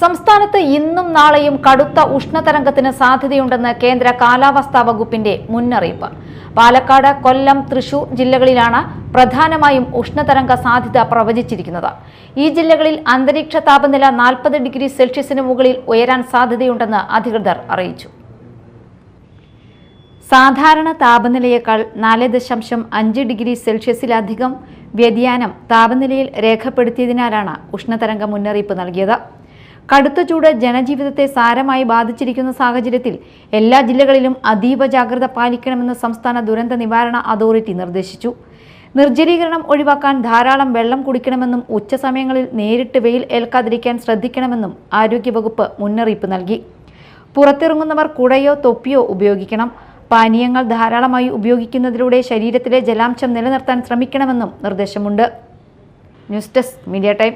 സംസ്ഥാനത്ത് ഇന്നും നാളെയും കടുത്ത ഉഷ്ണതരംഗത്തിന് സാധ്യതയുണ്ടെന്ന് കേന്ദ്ര കാലാവസ്ഥാ വകുപ്പിന്റെ മുന്നറിയിപ്പ്. പാലക്കാട്, കൊല്ലം, തൃശൂർ ജില്ലകളിലാണ് പ്രധാനമായും ഉഷ്ണതരംഗ സാധ്യത പ്രവചിച്ചിരിക്കുന്നത്. ഈ ജില്ലകളിൽ അന്തരീക്ഷ താപനില 40 ഡിഗ്രി സെൽഷ്യസിന് മുകളിൽ ഉയരാൻ സാധ്യതയുണ്ടെന്ന് അധികൃതർ അറിയിച്ചു. സാധാരണ താപനിലയേക്കാൾ 4.5 ഡിഗ്രി സെൽഷ്യസിലധികം വ്യതിയാനം താപനിലയിൽ രേഖപ്പെടുത്തിയതിനാലാണ് ഉഷ്ണതരംഗ മുന്നറിയിപ്പ് നൽകിയത്. കടുത്ത ചൂട് ജനജീവിതത്തെ സാരമായി ബാധിച്ചിരിക്കുന്ന സാഹചര്യത്തിൽ എല്ലാ ജില്ലകളിലും അതീവ ജാഗ്രത പാലിക്കണമെന്ന് സംസ്ഥാന ദുരന്ത നിവാരണ അതോറിറ്റി നിർദ്ദേശിച്ചു. നിർജ്ജലീകരണം ഒഴിവാക്കാൻ ധാരാളം വെള്ളം കുടിക്കണമെന്നും ഉച്ചസമയങ്ങളിൽ നേരിട്ട് വെയിൽ ഏൽക്കാതിരിക്കാൻ ശ്രദ്ധിക്കണമെന്നും ആരോഗ്യവകുപ്പ് മുന്നറിയിപ്പ് നൽകി. പുറത്തിറങ്ങുന്നവർ കുടയോ തൊപ്പിയോ ഉപയോഗിക്കണം. പാനീയങ്ങൾ ധാരാളമായി ഉപയോഗിക്കുന്നതിലൂടെ ശരീരത്തിലെ ജലാംശം നിലനിർത്താൻ ശ്രമിക്കണമെന്നും നിർദ്ദേശമുണ്ട്. News desk, media time.